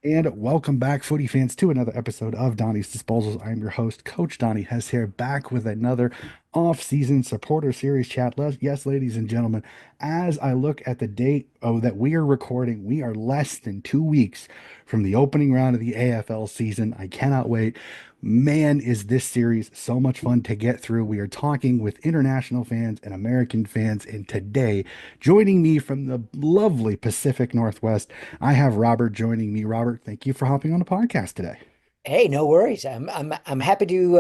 And welcome back, footy fans, to another episode of Donnie's Disposals. I'm your host, Coach Donnie Hess here, back with another off-season supporter series chat. Yes, ladies and gentlemen, as I look at the date that we are recording, we are less than 2 weeks from the opening round of the AFL season. I cannot wait. Man, is this series so much fun to get through. We are talking with international fans and American fans, and today, joining me from the lovely Pacific Northwest, I have Robert joining me. Robert, thank you for hopping on the podcast today. Hey, no worries. I'm happy to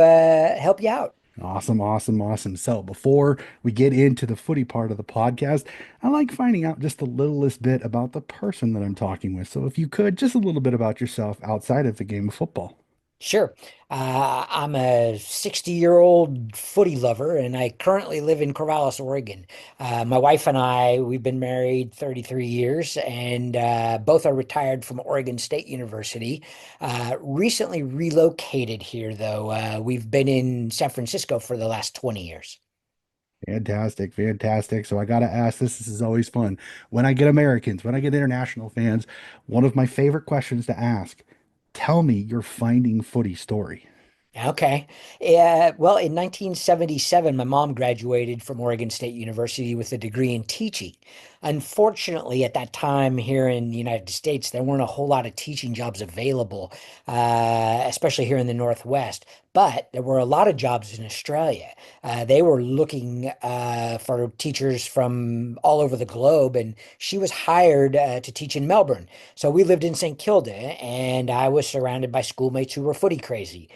help you out. Awesome, awesome, awesome. So, before we get into the footy part of the podcast, I like finding out just the littlest bit about the person that I'm talking with. So, if you could, just a little bit about yourself outside of the game of football. Sure. I'm a 60-year-old footy lover, and I currently live in Corvallis, Oregon. My wife and we've been married 33 years, and both are retired from Oregon State University. Recently relocated here, though. We've been in San Francisco for the last 20 years. Fantastic, fantastic. So, I got to ask this is always fun. When I get Americans, when I get international fans, one of my favorite questions to ask, tell me your finding footy story. Okay. Yeah. Well, in 1977, my mom graduated from Oregon State University with a degree in teaching. Unfortunately, at that time here in the United States, there weren't a whole lot of teaching jobs available, especially here in the Northwest. But there were a lot of jobs in Australia. They were looking for teachers from all over the globe, and she was hired to teach in Melbourne. So we lived in St. Kilda, and I was surrounded by schoolmates who were footy crazy.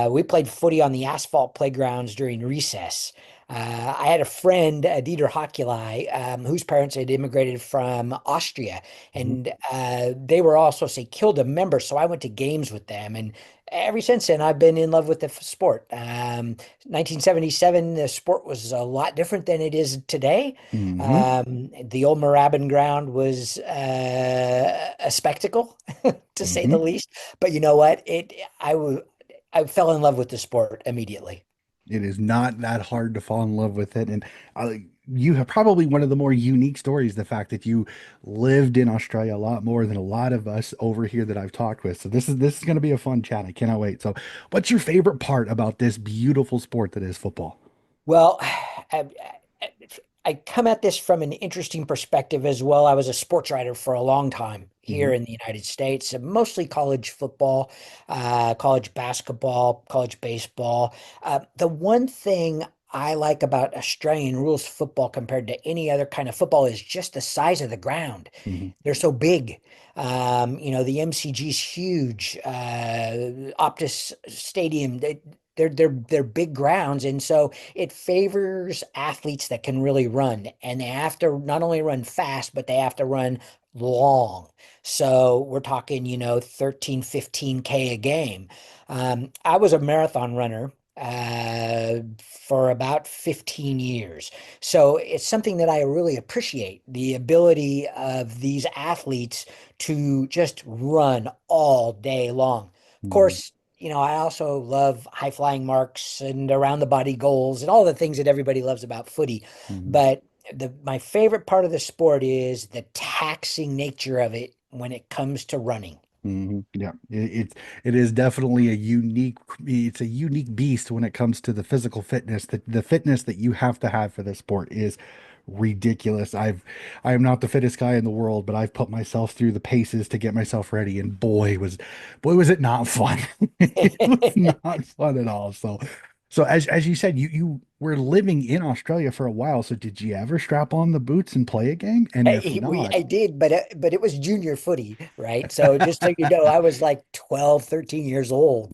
We played footy on the asphalt playgrounds during recess. I had a friend, Dieter Hoculi, whose parents had immigrated from Austria, Mhm. and they were also, say, Kilda members. So I went to games with them, and ever since then, I've been in love with the sport. 1977, the sport was a lot different than it is today. Mhm. The old Moorabbin ground was a spectacle, to say the Mhm. least. But you know what? I fell in love with the sport immediately. It is not that hard to fall in love with it. And you have probably one of the more unique stories, the fact that you lived in Australia a lot more than a lot of us over here that I've talked with. So this is going to be a fun chat. I cannot wait. So, what's your favorite part about this beautiful sport that is football? Well, I, I come at this from an interesting perspective as well. I was a sports writer for a long time here Hmm. in the United States, mostly college football, college basketball, college baseball. The one thing I like about Australian rules football compared to any other kind of football is just the size of the ground. Hmm. They're so big. The MCG is huge. Optus Stadium, they're big grounds, and so it favors athletes that can really run, and they have to not only run fast, but they have to run long. So we're talking, 13, 15K a game. I was a marathon runner for about 15 years. So it's something that I really appreciate, the ability of these athletes to just run all day long. Of Hmm. course, I also love high flying marks and around the body goals and all the things that everybody loves about footy. Hmm. But my favorite part of the sport is the taxing nature of it when it comes to running. Yeah, it is definitely it's a unique beast when it comes to the physical fitness. The fitness that you have to have for this sport is ridiculous. I am not the fittest guy in the world, but I've put myself through the paces to get myself ready, and boy was it not fun. It was not fun at all. So as you said, you were living in Australia for a while. So did you ever strap on the boots and play a game? And if not, I did, but it was junior footy, right? So just so you know, I was like 12, 13 years old.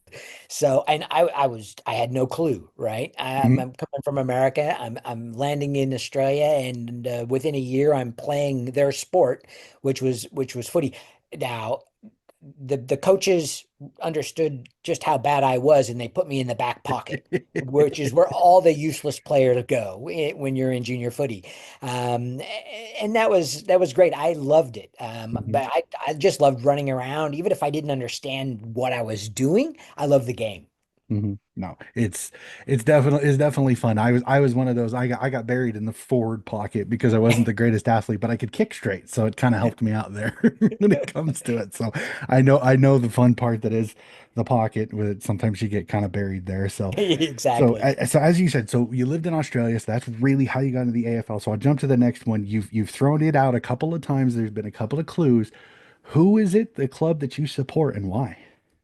So, and I had no clue, right? I'm coming from America. I'm landing in Australia, and within a year, I'm playing their sport, which was footy. Now, the coaches understood just how bad I was, and they put me in the back pocket, which is where all the useless players go when you're in junior footy. And that was great. I loved it. Mhm. But I just loved running around, even if I didn't understand what I was doing. I loved the game. No, it's definitely fun. I was one of those. I got buried in the forward pocket because I wasn't the greatest athlete, but I could kick straight, so it kind of helped me out there when it comes to it. So I know the fun part that is the pocket. With sometimes you get kind of buried there. Exactly. So as you said, so you lived in Australia, so that's really how you got into the AFL. So I'll jump to the next one. You've thrown it out a couple of times. There's been a couple of clues. Who is it, the club that you support, and why?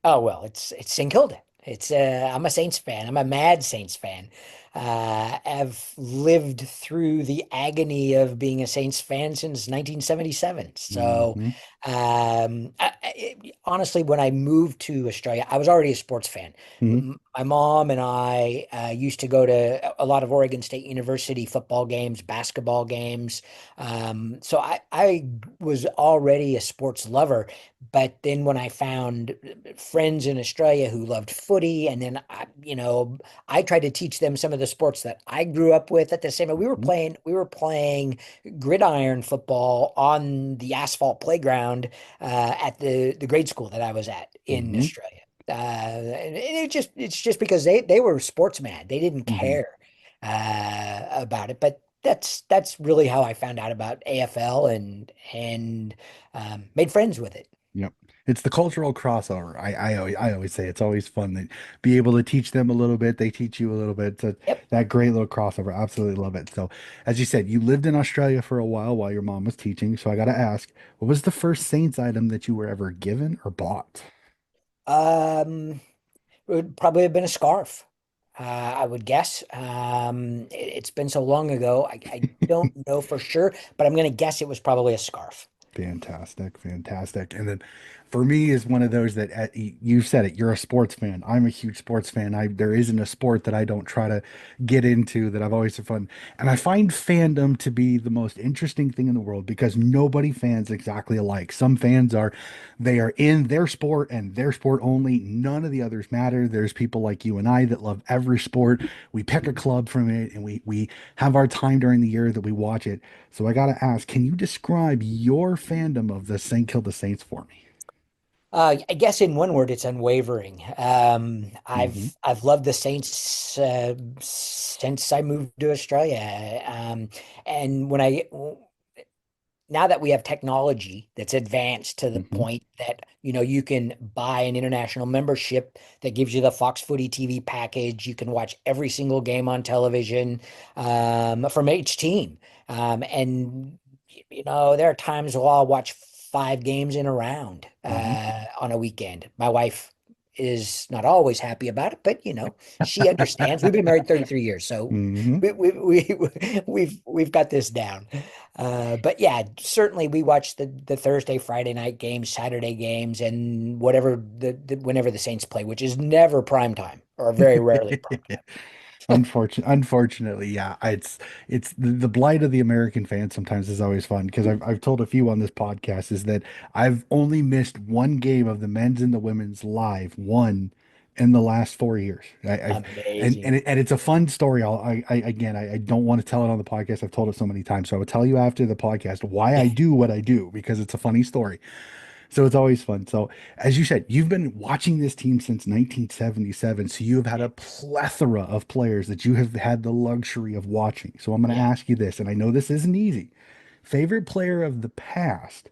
Oh well, it's St. Kilda. It's I'm a Saints fan. I'm a mad Saints fan. I've lived through the agony of being a Saints fan since 1977. So, Hmm. honestly, when I moved to Australia, I was already a sports fan. Hmm. My mom and I used to go to a lot of Oregon State University football games, basketball games. So I was already a sports lover. But then when I found friends in Australia who loved footy, and then I tried to teach them some of the sports that I grew up with at the same time. We were playing gridiron football on the asphalt playground at the grade school that I was at in Hmm. Australia. And it's just because they were sports mad. They didn't Hmm. care about it. But that's really how I found out about AFL and made friends with it. Yep. It's the cultural crossover. I always say it's always fun to be able to teach them a little bit. They teach you a little bit. So Yep. that great little crossover. Absolutely love it. So, as you said, you lived in Australia for a while your mom was teaching. So I got to ask, what was the first Saints item that you were ever given or bought? Um, it would probably have been a scarf. I would guess. It's been so long ago. I don't know for sure, but I'm going to guess it was probably a scarf. Fantastic, fantastic. And then for me is one of those that you said it, you're a sports fan. I'm a huge sports fan. There isn't a sport that I don't try to get into that I've always had fun. And I find fandom to be the most interesting thing in the world because nobody fans exactly alike. Some fans are they are in their sport and their sport only. None of the others matter. There's people like you and I that love every sport. We pick a club from it and we have our time during the year that we watch it. So I got to ask, can you describe your fandom of the St. Kilda Saints for me? I guess in one word, it's unwavering. Hmm. I've loved the Saints since I moved to Australia. And now that we have technology that's advanced to the Hmm. point that you can buy an international membership that gives you the Fox Footy TV package. You can watch every single game on television from each team. And there are times where I'll watch 5 games in a round Hmm. on a weekend. My wife is not always happy about it, but she understands. We've been married 33 years, so Hmm. we've got this down. But yeah, certainly we watch the Thursday, Friday night games, Saturday games, and whatever whenever the Saints play, which is never prime time or very rarely prime time. Unfortunately, yeah, it's the blight of the American fan sometimes is always fun because I've told a few on this podcast is that I've only missed one game of the men's and the women's live, one in the last 4 years. I've Amazing. and it's a fun story. I don't want to tell it on the podcast. I've told it so many times, so I will tell you after the podcast why I do what I do because it's a funny story. So it's always fun. So, as you said, you've been watching this team since 1977. So you have had Yeah, a plethora of players that you have had the luxury of watching. So I'm going to yeah. ask you this, and I know this isn't easy. Favorite player of the past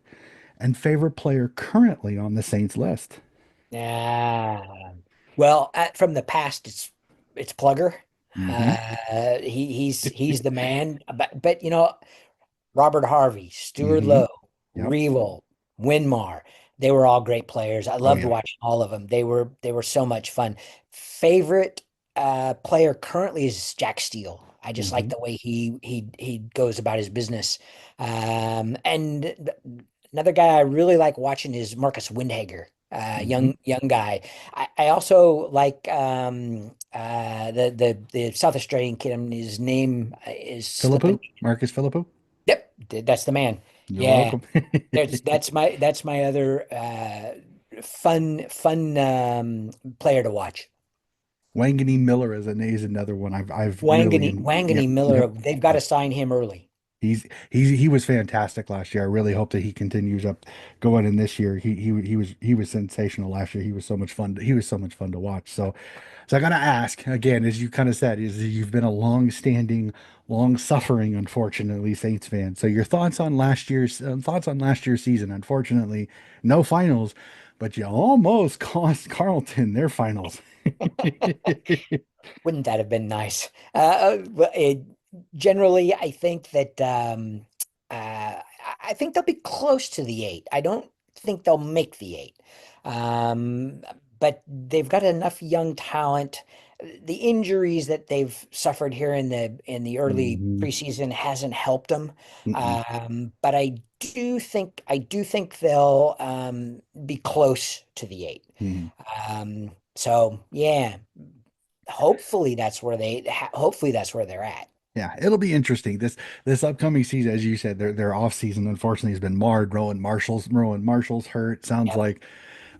and favorite player currently on the Saints list? Well, from the past, it's Plugger. Mm-hmm. He's the man. But Robert Harvey, Stuart Mm-hmm. Lowe, Yep. Revolt, Winmar. They were all great players. I Oh loved yeah. watching all of them. They were so much fun. Favorite player currently is Jack Steele. I just like Mm-hmm. the way he goes about his business. And another guy I really like watching is Marcus Windhager, Mm-hmm. young guy. I also like the South Australian kid. His name is Philippou, slipping. Marcus Philippou. Yep, that's the man. You're Yeah, welcome. that's my other fun player to watch. Wangani Miller is another one I've really Wangani yep, Miller. yep. They've got to sign him early. He was fantastic last year. I really hope that he continues up going in this year. He was sensational last year. He was so much fun. He was so much fun to watch. So I gotta ask again, as you kind of said, is you've been a long-standing, long-suffering, unfortunately, Saints fan. So your thoughts on last year's season. Unfortunately, no finals, but you almost cost Carlton their finals. Wouldn't that have been nice? Generally, I think that I think they'll be close to the eight. I don't think they'll make the eight, but they've got enough young talent. The injuries that they've suffered here in the early Mhm. preseason hasn't helped them. Mm-mm. But I do think they'll be close to the eight. Mhm. So yeah, hopefully that's where they're at. Yeah, it'll be interesting. This upcoming season, as you said, their off season unfortunately has been marred. Rowan Marshall's hurt. Sounds Yep. like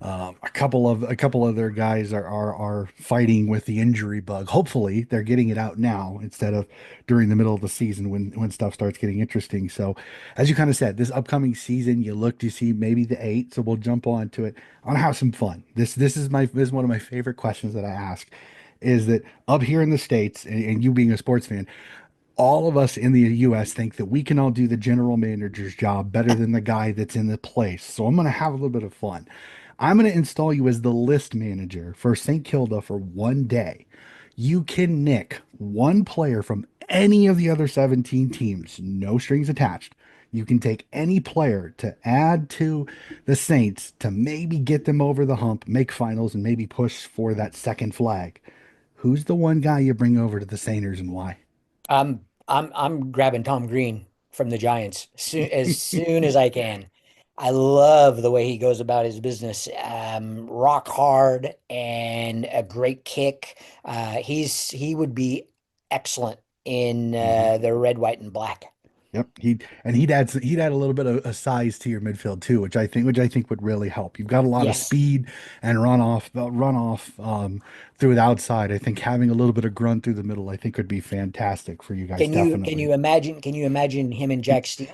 a couple of their guys are fighting with the injury bug. Hopefully, they're getting it out now instead of during the middle of the season when stuff starts getting interesting. So, as you kind of said, this upcoming season, you look to see maybe the eight. So we'll jump on to it. I want to have some fun. This is one of my favorite questions that I ask. Is that up here in the States, and you being a sports fan, all of us in the US think that we can all do the general manager's job better than the guy that's in the place. So I'm going to have a little bit of fun. I'm going to install you as the list manager for St. Kilda for one day. You can nick one player from any of the other 17 teams, no strings attached. You can take any player to add to the Saints to maybe get them over the hump, make finals, and maybe push for that second flag. Who's the one guy you bring over to the Sainers and why? I'm grabbing Tom Green from the Giants as soon as I can. I love the way he goes about his business. Rock hard and a great kick. He would be excellent in the red, white, and black. Yep. He'd add a little bit of a size to your midfield too, which I think would really help. You've got a lot of Yes. speed and run off through the outside. I think having a little bit of grunt through the middle, I think would be fantastic for you guys, definitely. Can you imagine him and Jack Steele?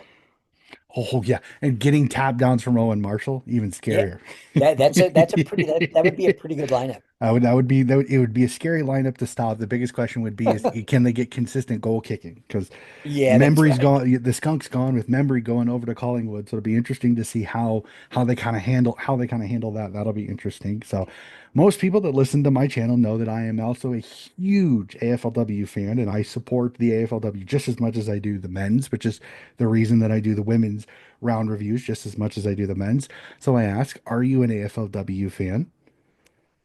Oh yeah, and getting tap downs from Owen Marshall, even Yeah. scarier. That's a pretty that would be a pretty good lineup. It would be a scary lineup to stop. The biggest question would be is can they get consistent goal kicking? Because Yeah, that's Membry's right. gone, the skunk's gone with Membry going over to Collingwood. So it'll be interesting to see how they kind of handle that. That'll be interesting. So most people that listen to my channel know that I am also a huge AFLW fan and I support the AFLW just as much as I do the men's, which is the reason that I do the women's round reviews just as much as I do the men's. So I ask, are you an AFLW fan?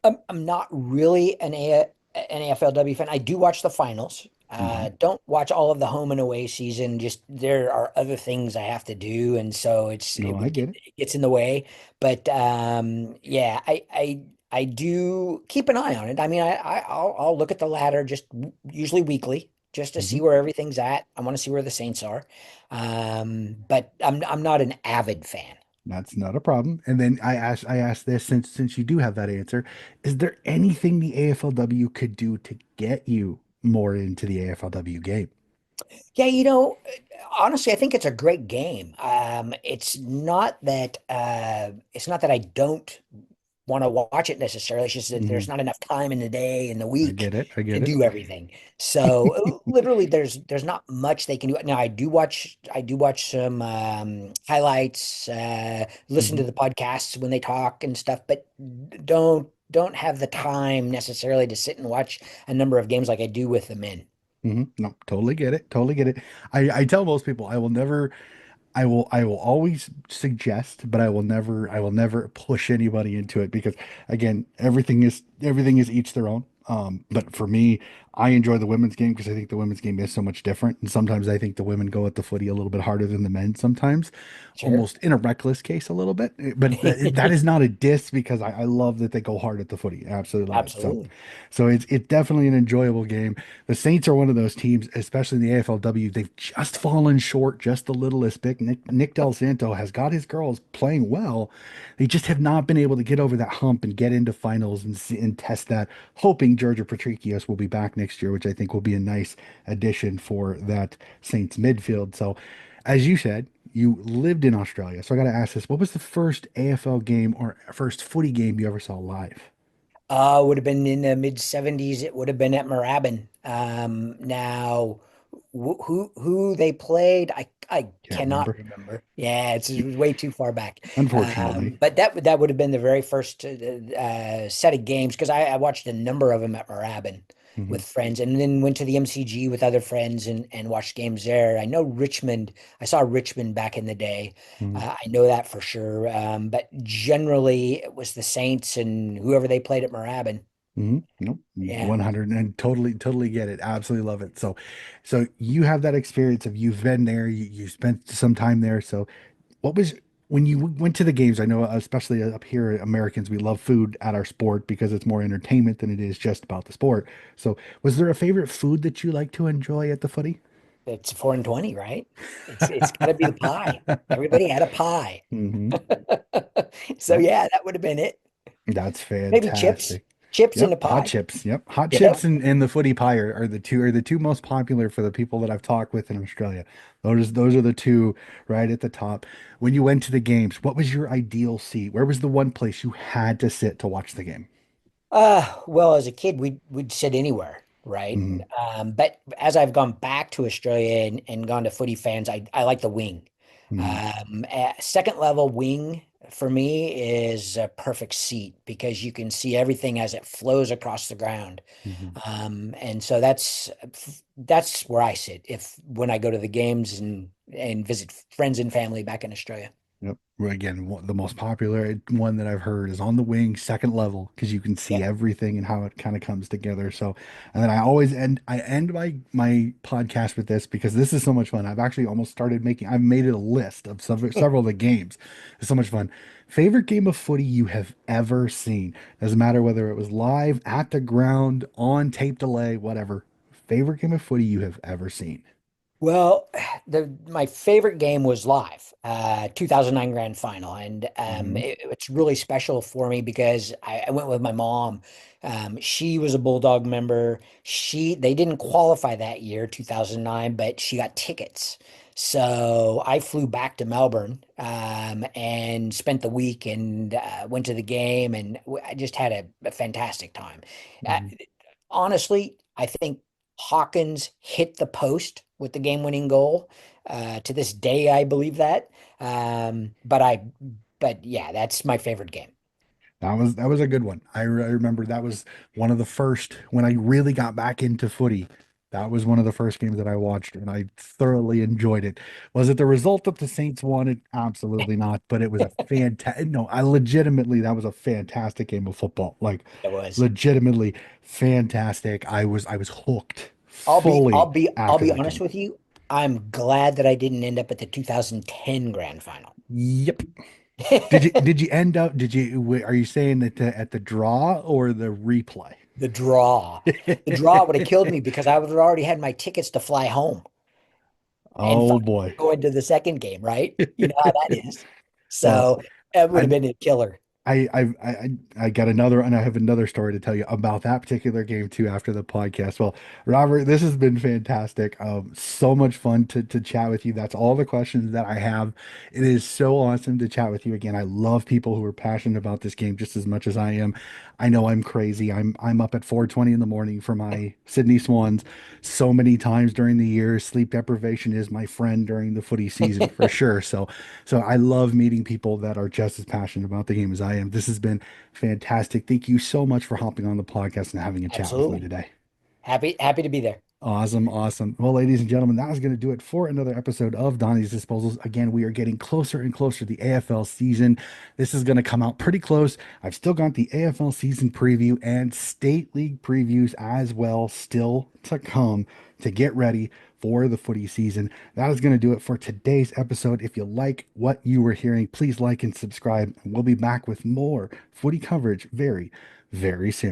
I'm not really an AFLW fan. I do watch the finals. Hmm. Don't watch all of the home and away season. Just there are other things I have to do, and so No, I get it. it gets in the way. But yeah, I do keep an eye on it. I mean, I'll look at the ladder just usually weekly, just to see Mhm. where everything's at. I want to see where the Saints are. But I'm not an avid fan. That's not a problem. And then I asked this since you do have that answer, is there anything the AFLW could do to get you more into the AFLW game? Yeah, honestly, I think it's a great game. It's not that I don't want to watch it necessarily. It's just that Hmm. there's not enough time in the day and the I week get it. I to get it. do everything. So literally there's not much they can do. Now I do watch some highlights, listen to Hmm. the podcasts when they talk and stuff, but don't have the time necessarily to sit and watch a number of games like I do with the men. No, totally get it. Totally get it. I tell most people I will always suggest, but I will never push anybody into it because again, everything is each their own. But for me, I enjoy the women's game because I think the women's game is so much different. And sometimes I think the women go at the footy a little bit harder than the men sometimes, Sure. almost in a reckless case a little bit. But that is not a diss because I love that they go hard at the footy. I absolutely love it. So Absolutely. so it's definitely an enjoyable game. The Saints are one of those teams, especially in the AFLW. They've just fallen short just a little as big. Nick Del Santo has got his girls playing well. They just have not been able to get over that hump and get into finals and test that, hoping King George Patrikios will be back next year, which I think will be a nice addition for that Saints midfield. So, as you said, you lived in Australia. So I got to ask this: what was the first AFL game or first footy game you ever saw live? Would have been in the mid 70s. It would have been at Moorabbin. Now, who they played, I Can't cannot remember, remember. Yeah, it's way too far back. unfortunately. But that would have been the very first set of games because I watched a number of them at Moorabbin Hmm. with friends, and then went to the MCG with other friends and watched games there. I know Richmond. I saw Richmond back in the day. Hmm. I know that for sure. But generally, it was the Saints and whoever they played at Moorabbin. Hmm. Nope, Yeah, 100 and totally get it. Absolutely love it. So you have that experience of you've been there, you spent some time there. So what was when you went to the games? I know, especially up here, Americans, we love food at our sport because it's more entertainment than it is just about the sport. So, was there a favorite food that you like to enjoy at the footy? it's 4 and 20, right? It's got to be the pie. Everybody had a pie. Hmm. So Yep, yeah, that would have been it. that's Maybe chips, fantastic. chips in Yep, the hot pie. chips. Yep, hot Yeah. chips and the footy pie are the two most popular for the people that I've talked with in Australia. Those are the two right at the top. When you went to the games, what was your ideal seat? Where was the one place you had to sit to watch the game? Well, as a kid, we'd sit anywhere, right? Hmm. But as I've gone back to Australia and gone to footy fans, I like the wing. Hmm. Second level wing for me is a perfect seat because you can see everything as it flows across the ground. Hmm. And so that's where I sit if when I go to the games and visit friends and family back in Australia. Yep. Well, again, the most popular one that I've heard is on the wing, second level, because you can see Yeah. everything and how it kind of comes together. So, and then I end my podcast with this because this is so much fun. I've made it a list of several of the games. It's so much fun. Favorite game of footy you have ever seen? Doesn't matter whether it was live, at the ground, on tape delay, whatever. Favorite game of footy you have ever seen? Well, the my favorite game was live, 2009 grand final, and Hmm. it's really special for me because I went with my mom. She was a Bulldog member. They didn't qualify that year, 2009, but she got tickets. So I flew back to Melbourne and spent the week and went to the game, and I just had a fantastic time. Uh, Hmm. Honestly, I think Hawkins hit the post with the game-winning goal. To this day, I believe that. But yeah, that's my favorite game. That was a good one. I remember that was one of the first when I really got back into footy. That was one of the first games that I watched, and I thoroughly enjoyed it. Was it the result that the Saints wanted? Absolutely not. But it was a fantastic. No, I legitimately that was a fantastic game of football. Like, It was. legitimately fantastic. I was hooked I'll be I'll fully be I'll after be that honest game. with you. I'm glad that I didn't end up at the 2010 grand final. Yep. Did you end up? Are you saying that at the draw or the replay? The draw. The draw would have killed me because I would have already had my tickets to fly home and Oh boy. go into the second game, right? You know how that is. Well, So it would have I been a killer. I got another, and I have another story to tell you about that particular game too after the podcast. Well, Robert, this has been fantastic. So much fun to chat with you. That's all the questions that I have. It is so awesome to chat with you again. I love people who are passionate about this game just as much as I am. I know I'm crazy. I'm up at 4:20 in the morning for my Sydney Swans so many times during the year. Sleep deprivation is my friend during the footy season for sure. So I love meeting people that are just as passionate about the game as I am. This has been fantastic. Thank you so much for hopping on the podcast and having a chat with me Absolutely. today. Happy to be there. Awesome, awesome. Well, ladies and gentlemen, that is going to do it for another episode of Donnie's Disposals. Again, we are getting closer and closer to the AFL season. This is going to come out pretty close. I've still got the AFL season preview and state league previews as well, still to come to get ready for the footy season. That is going to do it for today's episode. If you like what you were hearing, please like and subscribe. We'll be back with more footy coverage very, very soon.